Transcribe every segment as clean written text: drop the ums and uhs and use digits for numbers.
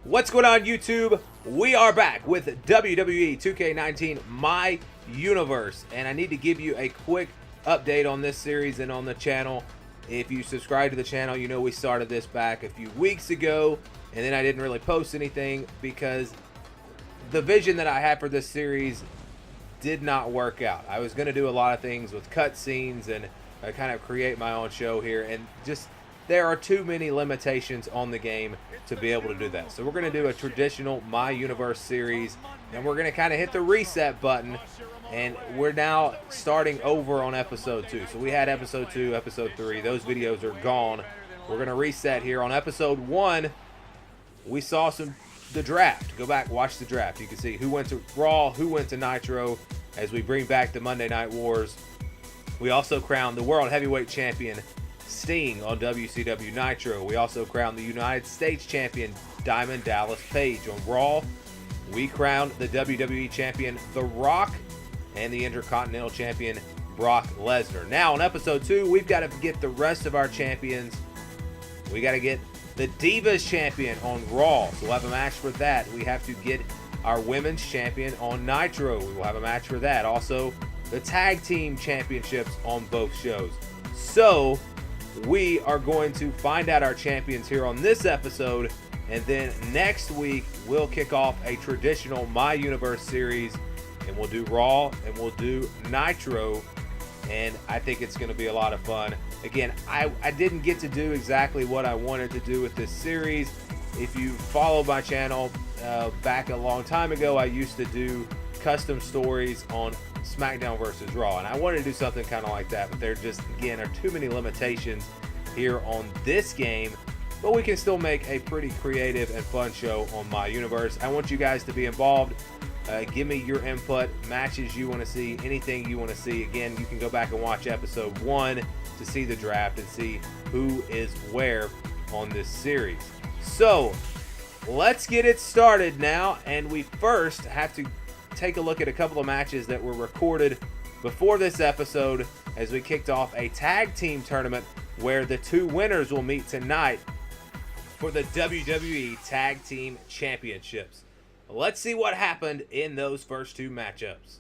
What's going on, YouTube? We are back with WWE 2K19 My Universe, and I need to give you a quick update on this series and on the channel. If you subscribe to the channel, you know we started this back a few weeks ago, and then I didn't really post anything because the vision that I had for this series did not work out. I was going to do a lot of things with cutscenes and kind of create my own show here, and just there are too many limitations on the game to be able to do that. So we're going to do a traditional My Universe series, and we're going to kind of hit the reset button, and we're now starting over on episode 2. So we had episode 2, episode 3. Those videos are gone. We're going to reset here. On episode 1, we saw the draft. Go back, watch the draft. You can see who went to Raw, who went to Nitro, as we bring back the Monday Night Wars. We also crowned the World Heavyweight Champion Sting on WCW Nitro. We also crowned the United States Champion Diamond Dallas Page. On Raw, we crowned the WWE Champion The Rock and the Intercontinental Champion Brock Lesnar. Now on episode 2, we've got to get the rest of our champions. We got to get the Divas Champion on Raw, so we'll have a match for that. We have to get our Women's Champion on Nitro. We will have a match for that. Also, the Tag Team Championships on both shows. So we are going to find out our champions here on this episode, and then next week we'll kick off a traditional My Universe series, and we'll do Raw and we'll do Nitro, and I think it's going to be a lot of fun. Again, I didn't get to do exactly what I wanted to do with this series. If you follow my channel back a long time ago, I used to do custom stories on SmackDown versus Raw, and I wanted to do something kind of like that, but there just, again, are too many limitations here on this game, but we can still make a pretty creative and fun show on My Universe. I want you guys to be involved. Give me your input, matches you want to see, anything you want to see. Again, you can go back and watch episode 1 to see the draft and see who is where on this series. So let's get it started now, and we first have to take a look at a couple of matches that were recorded before this episode, as we kicked off a tag team tournament where the 2 winners will meet tonight for the WWE Tag Team Championships. Let's see what happened in those first 2 matchups.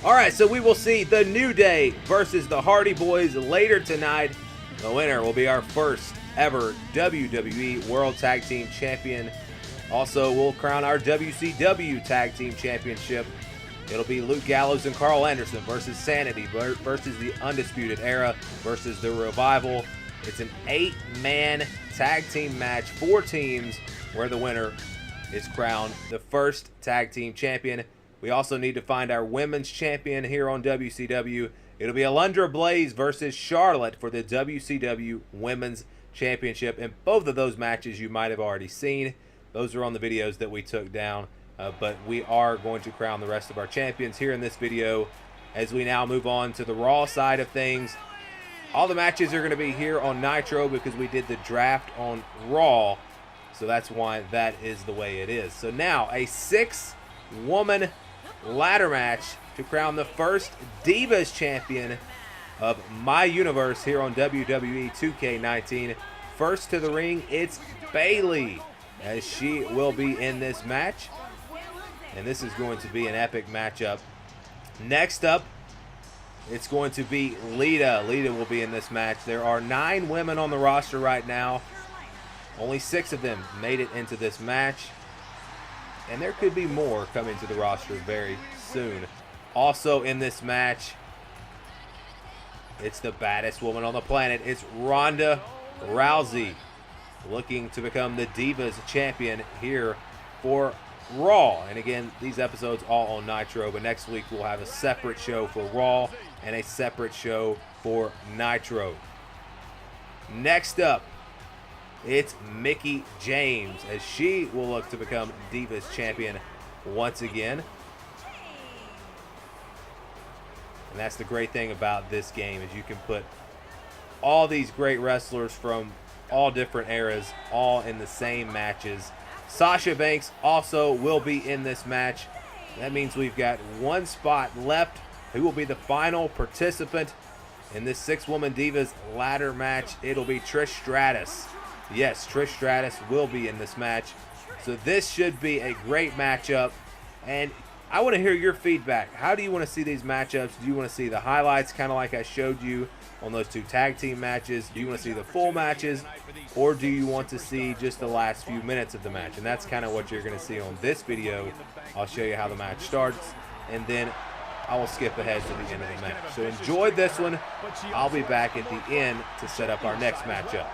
Alright, so we will see the New Day versus the Hardy Boys later tonight. The winner will be our first ever WWE World Tag Team Champion. Also, we'll crown our WCW Tag Team Championship It'll be Luke Gallows and Carl Anderson versus Sanity versus the Undisputed Era versus the Revival. It's an 8-man tag team match, 4 teams, where the winner is crowned the first tag team champion. We also need to find our women's champion here on WCW. It'll be Alundra Blaze versus Charlotte for the WCW Women's Championship. And both of those matches you might have already seen. Those are on the videos that we took down. But we are going to crown the rest of our champions here in this video as we now move on to the Raw side of things. All the matches are going to be here on Nitro because we did the draft on Raw. So that's why that is the way it is. So now a 6-woman ladder match to crown the first Divas champion of my universe here on WWE 2K19. First to the ring, it's Bayley, as she will be in this match. And this is going to be an epic matchup. Next up, it's going to be Lita. Lita will be in this match. There are 9 women on the roster right now. Only 6 of them made it into this match. And there could be more coming to the roster very soon. Also in this match, it's the baddest woman on the planet. It's Ronda Rousey, looking to become the Divas champion here for Raw. And again, these episodes all on Nitro, but next week we'll have a separate show for Raw and a separate show for Nitro. Next up, it's Mickie James, as she will look to become Divas champion once again. And that's the great thing about this game, is you can put all these great wrestlers from all different eras all in the same matches. Sasha Banks also will be in this match. That means we've got 1 spot left. Who will be the final participant in this 6-woman Divas ladder match? It'll be Trish Stratus. Yes, Trish Stratus will be in this match. So this should be a great matchup. And I want to hear your feedback. How do you want to see these matchups? Do you want to see the highlights, kind of like I showed you on those 2 tag team matches? Do you want to see the full matches? Or do you want to see just the last few minutes of the match? And that's kind of what you're going to see on this video. I'll show you how the match starts, and then I will skip ahead to the end of the match. So enjoy this one. I'll be back at the end to set up our next matchup.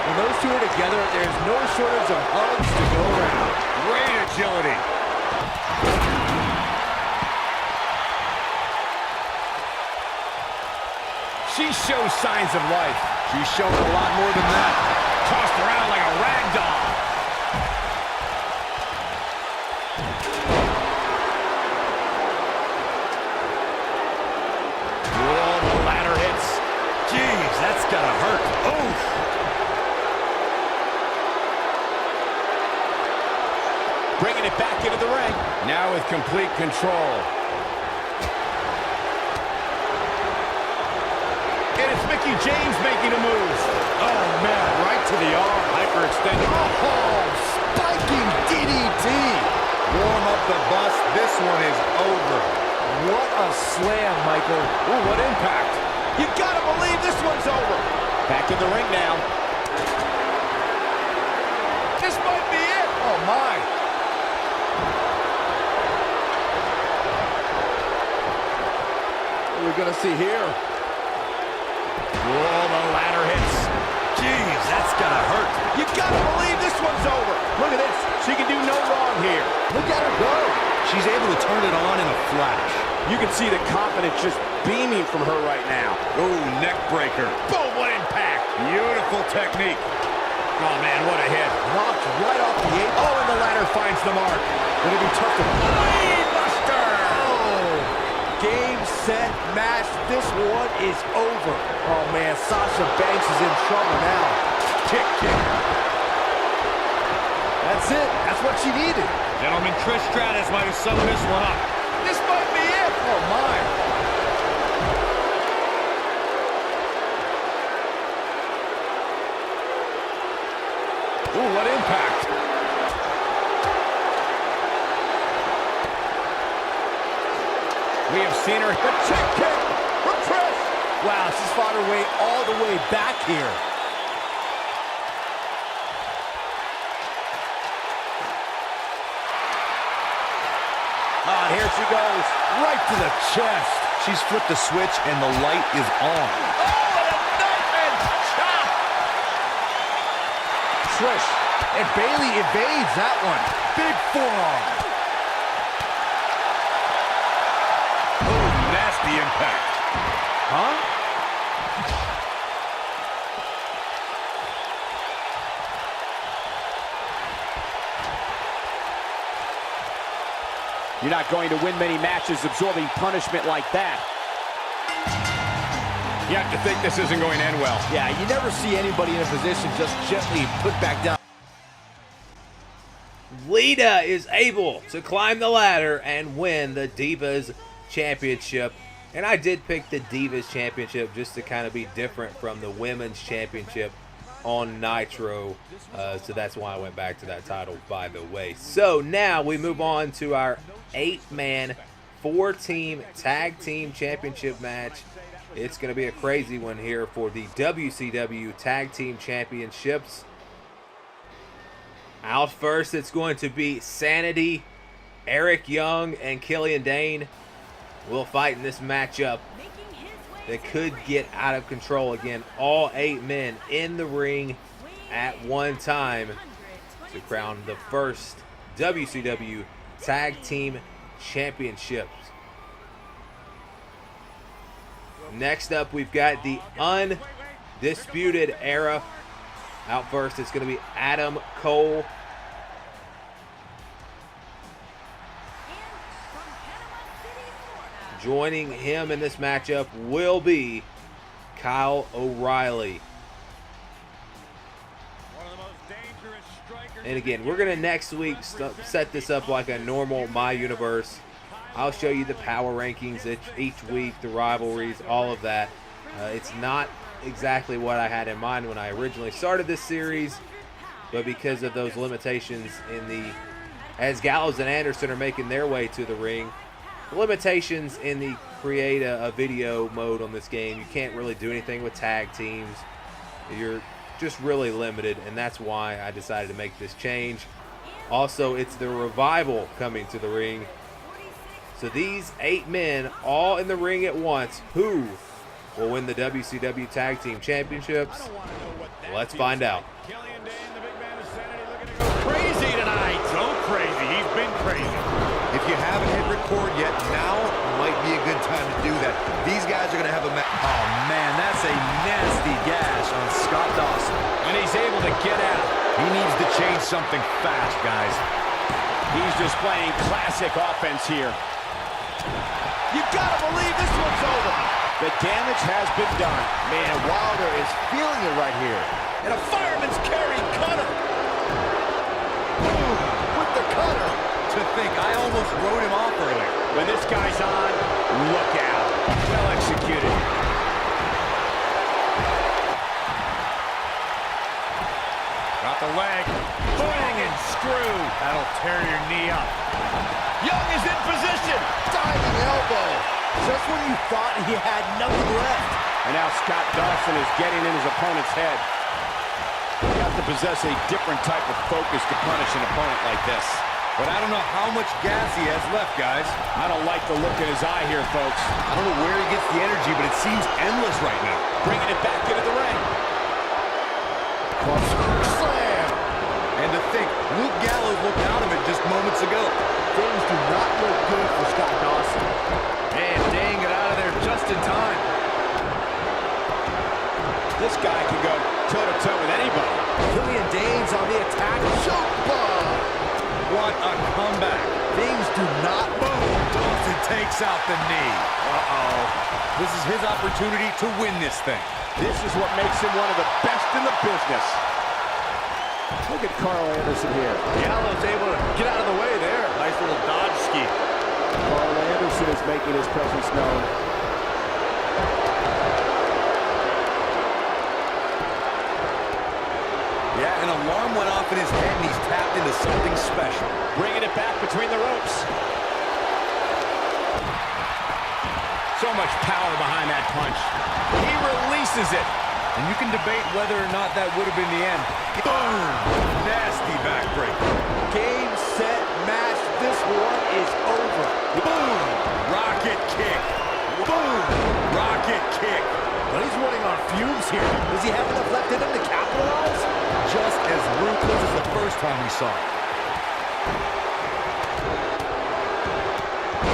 When those 2 are together, there's no shortage of hugs to go around. Great agility. She shows signs of life. She's showing a lot more than that. Tossed around like a rag doll. Whoa, the ladder hits. Jeez, that's gotta hurt. Oof. Bringing it back into the ring. Now with complete control. And it's Mickie James making a move. Oh, man, right to the arm. Hyperextended. Oh, spiking DDT. Warm up the bus. This one is over. What a slam, Michael. Ooh, what impact. You gotta believe this one's over. Back in the ring now. This might be it. Oh, my. What are we gonna see here? Whoa, the ladder hits. Jeez, that's gonna hurt. You gotta believe this one's over. Look at this. She can do no wrong here. Look at her go. She's able to turn it on in a flash. You can see the confidence just beaming from her right now. Ooh, neck breaker. Boom, what impact. Beautiful technique. Oh, man, what a hit. Knocked right off the apron. Oh, and the ladder finds the mark. It'll be tough to... Buster! Oh, game, set, match. This one is over. Oh, man, Sasha Banks is in trouble now. Kick. That's it. That's what she needed. Gentlemen, Trish Stratus might have summed this one up. This might be it. Oh, my. Ooh, what impact. We have seen her. The check kick from Trish. Wow, she's fought her way all the way back here. here she goes, right to the chest. She's flipped the switch, and the light is on. Oh, and a knife and chop! Trish, and Bayley evades that one. Big forearm. Oh, nasty impact. Huh? You're not going to win many matches absorbing punishment like that. You have to think this isn't going to end well. Yeah, you never see anybody in a position just gently put back down. Lita is able to climb the ladder and win the Divas Championship. And I did pick the Divas Championship just to kind of be different from the Women's Championship on Nitro. So that's why I went back to that title, by the way. So now we move on to our 8-man, 4-team tag team championship match. It's going to be a crazy one here for the WCW Tag Team Championships. Out first, it's going to be Sanity, Eric Young, and Killian Dane will fight in this matchup that could get out of control. Again, all 8 men in the ring at one time to crown the first WCW Tag Team Championships. Next up, we've got the Undisputed Era. Out first, it's going to be Adam Cole. Joining him in this matchup will be Kyle O'Reilly. And again, we're going to next week set this up like a normal My Universe. I'll show you the power rankings each week, the rivalries, all of that. It's not exactly what I had in mind when I originally started this series, but because of those limitations as Gallows and Anderson are making their way to the ring, limitations in the create a video mode on this game, you can't really do anything with tag teams. You're just really limited, and that's why I decided to make this change. Also, it's the Revival coming to the ring. So these 8 men all in the ring at once. Who will win the WCW Tag Team Championships? Let's find out. Crazy tonight. So crazy. He's been crazy. If you haven't hit record yet, now might be a good time to do that. These guys are going to have a match. Oh, man, that's a nasty gash on Scott Dawson. And he's able to get out. He needs to change something fast, guys. He's displaying classic offense here. You got to believe this one's over. The damage has been done. Man, Wilder is feeling it right here. And a fireman's carry cutter. Boom, with the cutter. To think, I almost wrote him off earlier. When this guy's on, look out. Well executed. Got the leg. Bang and screw. That'll tear your knee up. Young is in position. Diving elbow. Just when you thought he had nothing left. And now Scott Dawson is getting in his opponent's head. You have to possess a different type of focus to punish an opponent like this. But I don't know how much gas he has left, guys. I don't like the look in his eye here, folks. I don't know where he gets the energy, but it seems endless right now. Bringing it back into the ring. Slam! And to think, Luke Gallows looked out of it just moments ago. Things do not look good for Scott Dawson. Man, dang it out of there just in time. This guy can go toe-to-toe with anybody. Killian Dane's on the attack. Choke bomb! What a comeback. Things do not move. Dawson takes out the knee. Uh-oh. This is his opportunity to win this thing. This is what makes him one of the best in the business. Look at Carl Anderson here. Gallows able to get out of the way there. Nice little dodge ski. Carl Anderson is making his presence known. Yeah, an alarm went off in his head and he's tapped into something special. Bringing it back between the ropes. So much power behind that punch. He releases it. And you can debate whether or not that would have been the end. Boom! Nasty backbreaker. Game, set, match. This one is over. Boom! moves here. Does he have enough left in him to capitalize? Just as ruthless as the first time we saw it.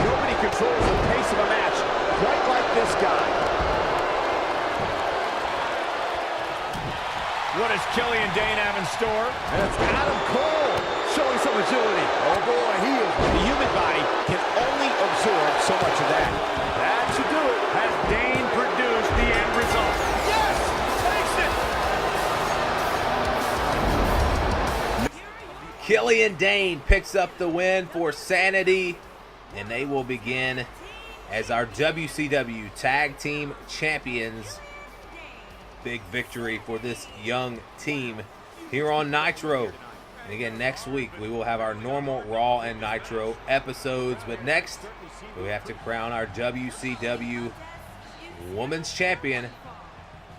Nobody controls the pace of a match quite like this guy. What does Killian Dane have in store? And it's Adam Cole showing some agility. Oh boy, he is. The human body can only absorb so much of that. That should do it. Has Dane produced the end result? Yes! Takes it! Killian Dane picks up the win for Sanity, and they will begin as our WCW Tag Team Champions. Big victory for this young team here on Nitro. And again, next week we will have our normal Raw and Nitro episodes. But next, we have to crown our WCW Women's Champion.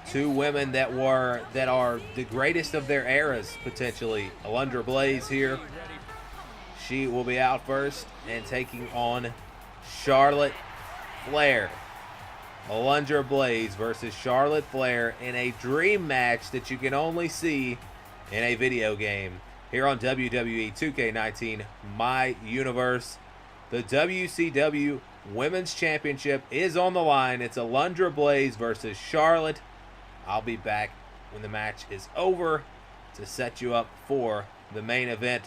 Two women that are the greatest of their eras, potentially. Alundra Blaze here. She will be out first and taking on Charlotte Flair. Alundra Blaze versus Charlotte Flair in a dream match that you can only see in a video game here on WWE 2K19 My Universe. The WCW Women's Championship is on the line. It's Alundra Blaze versus Charlotte. I'll be back when the match is over to set you up for the main event.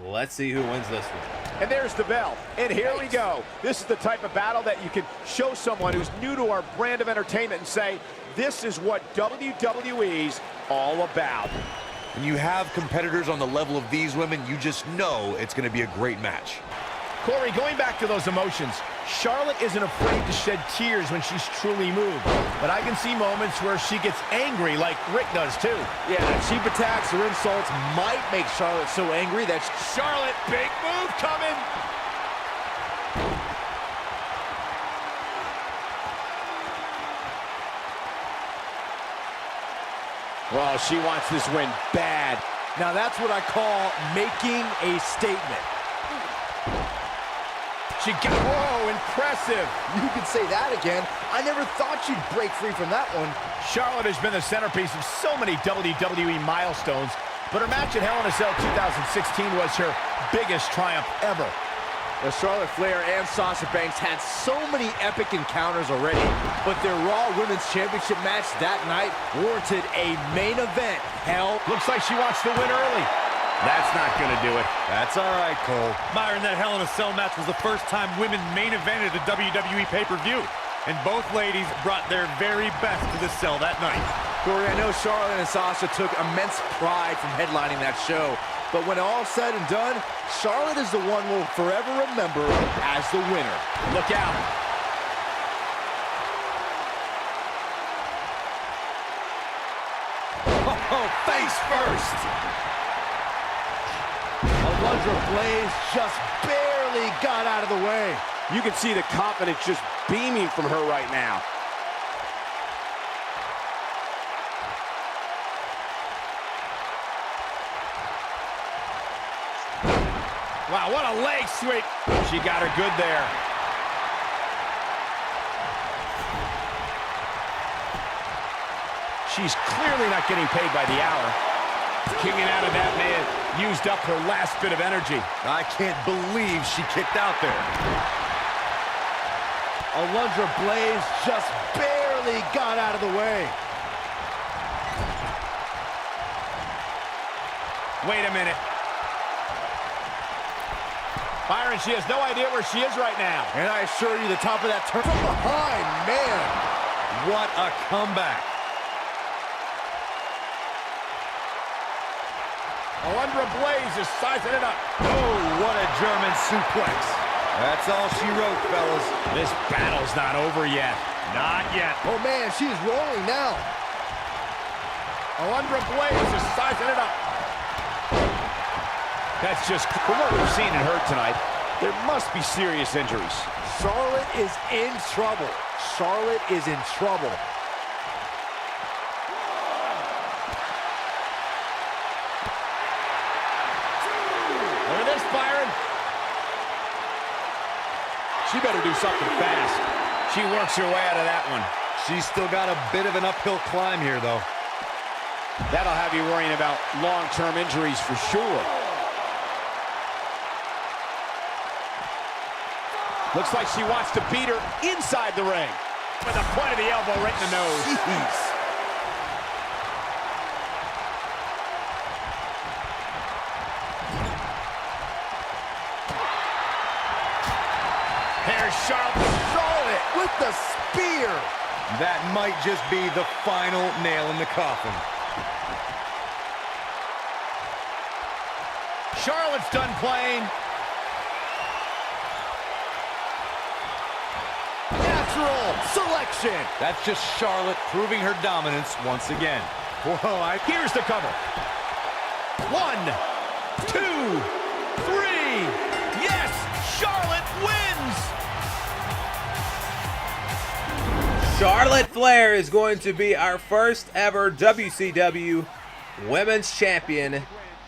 Let's see who wins this one. And there's the bell. And here we go. This is the type of battle that you can show someone who's new to our brand of entertainment and say, this is what WWE's all about. When you have competitors on the level of these women, you just know it's going to be a great match. Corey, going back to those emotions, Charlotte isn't afraid to shed tears when she's truly moved. But I can see moments where she gets angry like Rick does too. Yeah, cheap attacks or insults might make Charlotte so angry that Charlotte, big move coming. Well, she wants this win bad. Now that's what I call making a statement. She got, whoa, impressive. You could say that again. I never thought you'd break free from that one. Charlotte has been the centerpiece of so many WWE milestones, but her match at Hell in a Cell 2016 was her biggest triumph ever. Well, Charlotte Flair and Sasha Banks had so many epic encounters already, but their Raw Women's Championship match that night warranted a main event. Hell, looks like she wants to win early. That's not going to do it. That's all right, Cole. Myron, that Hell in a Cell match was the first time women main evented a WWE pay-per-view. And both ladies brought their very best to the cell that night. Corey, I know Charlotte and Sasha took immense pride from headlining that show. But when all said and done, Charlotte is the one we'll forever remember as the winner. Look out. Oh, face first. Alundra Blaze just barely got out of the way. You can see the confidence just beaming from her right now. Wow, what a leg sweep. She got her good there. She's clearly not getting paid by the hour. Kicking out of that man used up her last bit of energy. I can't believe she kicked out there. Alundra Blaze just barely got out of the way. Wait a minute. Byron, she has no idea where she is right now. And I assure you, the top of that turn from behind, man. What a comeback. Alundra Blaze is sizing it up. Oh, what a German suplex. That's all she wrote, fellas. This battle's not over yet. Not yet. Oh, man, she's rolling now. Alundra Blaze is sizing it up. That's just, from what we've seen and heard tonight, there must be serious injuries. Charlotte is in trouble. Charlotte is in trouble. Look at this, Byron. She better do something fast. She works her way out of that one. She's still got a bit of an uphill climb here, though. That'll have you worrying about long-term injuries for sure. Looks like she wants to beat her inside the ring. With the point of the elbow right in the nose. Jeez. Here's Charlotte with the spear. That might just be the final nail in the coffin. Charlotte's done playing. Natural selection. That's just Charlotte proving her dominance once again. Whoa, here's the cover. 1, 2, 3. Yes, Charlotte wins. Charlotte Flair is going to be our first ever WCW Women's Champion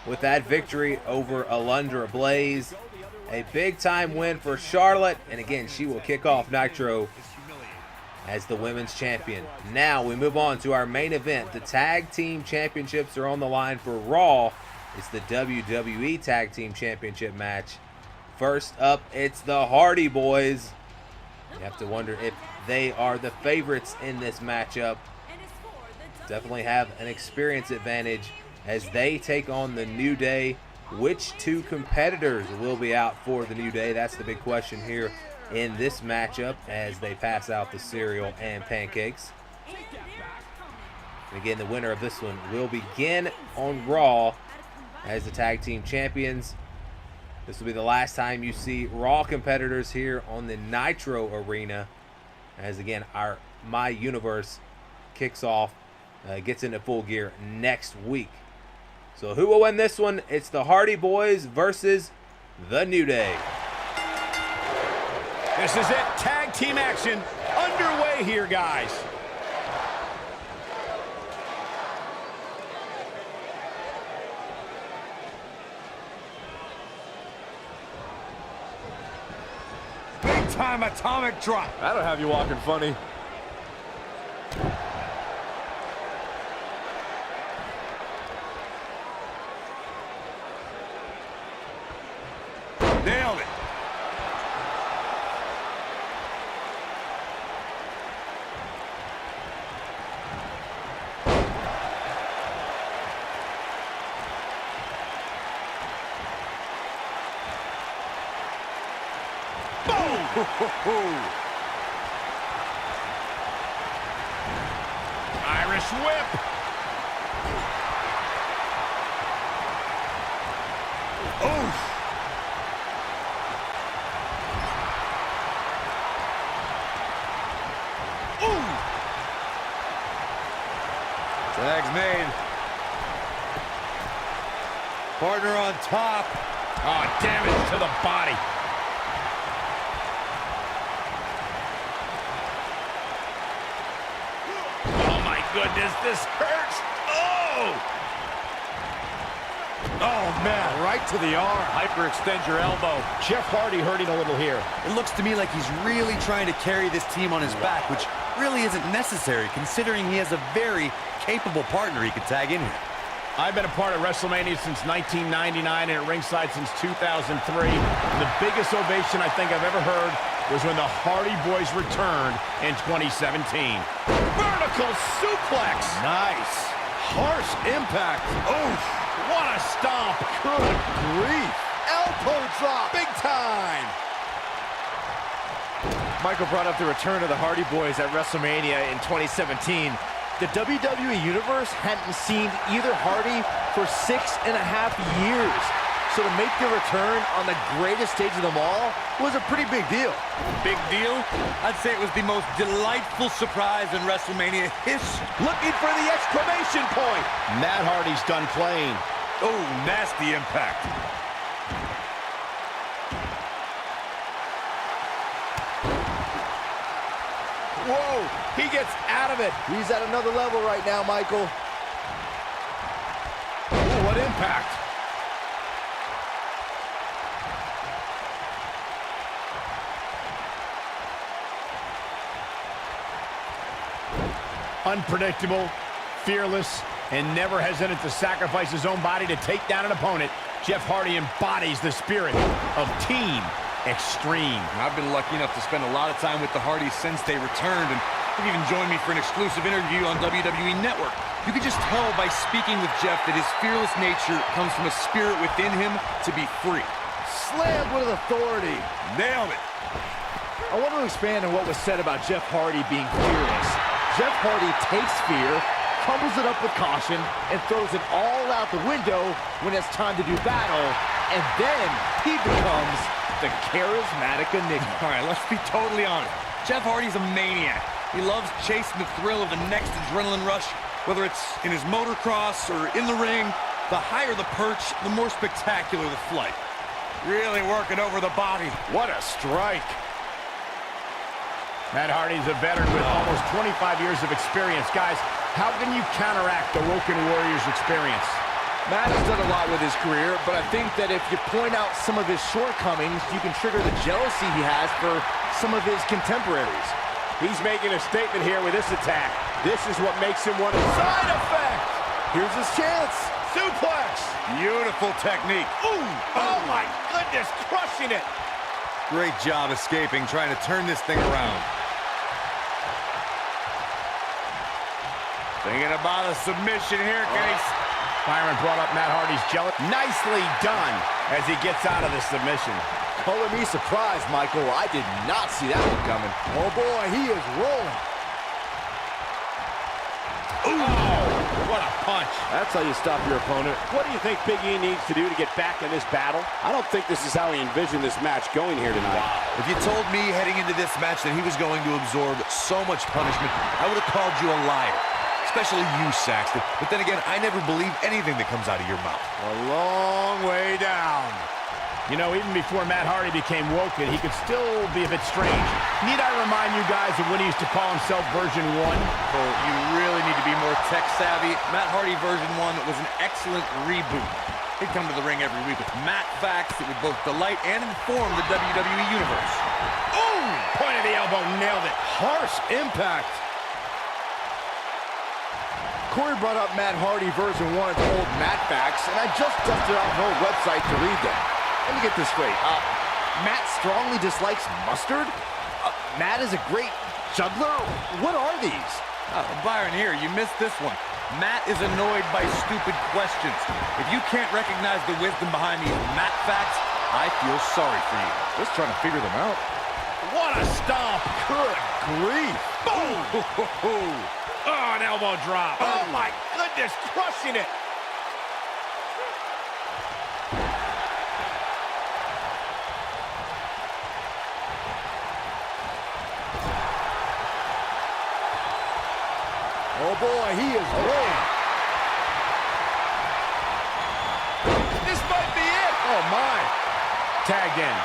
with that victory over Alundra Blaze. A big-time win for Charlotte, and again, she will kick off Nitro as the Women's Champion. Now we move on to our main event. The Tag Team Championships are on the line for Raw. It's the WWE Tag Team Championship match. First up, it's the Hardy Boys. You have to wonder if they are the favorites in this matchup. Definitely have an experience advantage as they take on the New Day. Which two competitors will be out for the New Day? That's the big question here in this matchup as they pass out the cereal and pancakes. And again, the winner of this one will begin on Raw as the Tag Team Champions. This will be the last time you see Raw competitors here on the Nitro Arena as, again, our My Universe kicks off, gets into full gear next week. So who will win this one? It's the Hardy Boys versus the New Day. This is it. Tag team action underway here, guys. Big time atomic drop. That'll have you walking funny. Nailed it. Irish whip. Oof. Tag's made. Partner on top. Oh, damage to the body. Oh, my goodness, this hurts. Oh! Oh, man, right to the arm. Hyperextend your elbow. Jeff Hardy hurting a little here. It looks to me like he's really trying to carry this team on his back, which really isn't necessary considering he has a very capable partner he could tag in here. I've been a part of WrestleMania since 1999 and at ringside since 2003. And the biggest ovation I think I've ever heard was when the Hardy Boys returned in 2017. Vertical suplex. Nice. Harsh impact. Oof. What a stomp. Good grief. Elbow drop. Big time. Michael brought up the return of the Hardy Boys at WrestleMania in 2017. The WWE Universe hadn't seen either Hardy for 6.5 years. So to make the return on the greatest stage of them all was a pretty big deal. Big deal? I'd say it was the most delightful surprise in WrestleMania history. Looking for the exclamation point. Matt Hardy's done playing. Oh, nasty impact. Whoa, he gets out of it. He's at another level right now, Michael. Ooh, what impact. Unpredictable, fearless, and never hesitant to sacrifice his own body to take down an opponent, Jeff Hardy embodies the spirit of Team Extreme. I've been lucky enough to spend a lot of time with the Hardys since they returned, and they've even joined me for an exclusive interview on WWE Network. You can just tell by speaking with Jeff that his fearless nature comes from a spirit within him to be free. Slammed with authority. Nailed it. I want to expand on what was said about Jeff Hardy being fearless. Jeff Hardy takes fear, crumbles it up with caution, and throws it all out the window when it's time to do battle, and then he becomes the charismatic enigma. All right, let's be totally honest. Jeff Hardy's a maniac. He loves chasing the thrill of the next adrenaline rush, whether it's in his motocross or in the ring. The higher the perch, the more spectacular the flight. Really working over the body. What a strike. Matt Hardy's a veteran with almost 25 years of experience. Guys, how can you counteract the Woken Warriors' experience? Matt has done a lot with his career, but I think that if you point out some of his shortcomings, you can trigger the jealousy he has for some of his contemporaries. He's making a statement here with this attack. This is what makes him one of the side effect. Here's his chance. Suplex. Beautiful technique. Ooh. Oh my goodness, crushing it. Great job escaping, trying to turn this thing around. Thinking about a submission here, Case. Byron brought up Matt Hardy's jealous. Nicely done as he gets out of the submission. Color me surprised, Michael. I did not see that one coming. Oh boy, he is rolling. Oh, what a punch. That's how you stop your opponent. What do you think Big E needs to do to get back in this battle? I don't think this is how he envisioned this match going here tonight. If you told me heading into this match that he was going to absorb so much punishment, I would have called you a liar. Especially you, Saxton. But then again, I never believe anything that comes out of your mouth. A long way down. You know, even before Matt Hardy became Woken, he could still be a bit strange. Need I remind you guys of when he used to call himself version 1? Well, you really need to be more tech savvy. Matt Hardy version 1 was an excellent reboot. He'd come to the ring every week with Matt facts that would both delight and inform the WWE Universe. Ooh! Point of the elbow, nailed it. Harsh impact. Corey brought up Matt Hardy version 1's old Matt facts, and I just dusted off an old website to read them. Let me get this straight. Matt strongly dislikes mustard? Matt is a great juggler? What are these? Byron, here, you missed this one. Matt is annoyed by stupid questions. If you can't recognize the wisdom behind these Matt facts, I feel sorry for you. Just trying to figure them out. What a stomp. Good grief. Boom! Oh, an elbow drop. Oh my goodness, crushing it. Oh boy, he is rolling. This might be it. Oh my. Tagged in.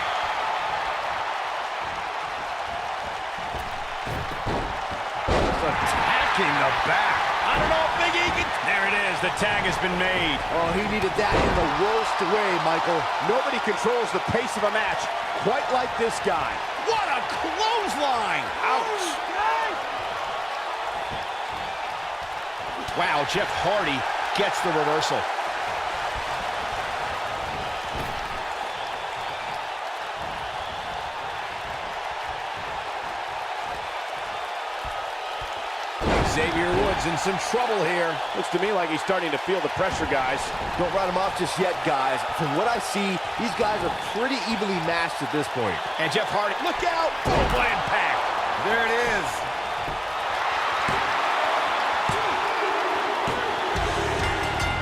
Attacking the back. I don't know if Big E can... There it is. The tag has been made. Oh, he needed that in the worst way, Michael. Nobody controls the pace of a match quite like this guy. What a clothesline. Ouch. Wow, Jeff Hardy gets the reversal. Xavier Woods in some trouble here. Looks to me like he's starting to feel the pressure, guys. Don't write him off just yet, guys. From what I see, these guys are pretty evenly matched at this point. And Jeff Hardy, look out! Boom, what impact! There it is.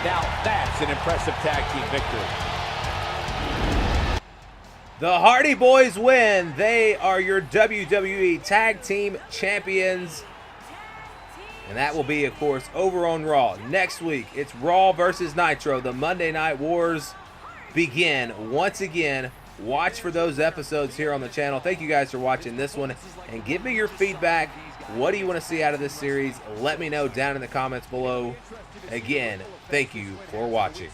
Now that's an impressive tag team victory. The Hardy Boys win. They are your WWE Tag Team Champions. And that will be, of course, over on Raw. Next week, it's Raw versus Nitro. The Monday Night Wars begin once again. Watch for those episodes here on the channel. Thank you guys for watching this one. And give me your feedback. What do you want to see out of this series? Let me know down in the comments below. Again, thank you for watching.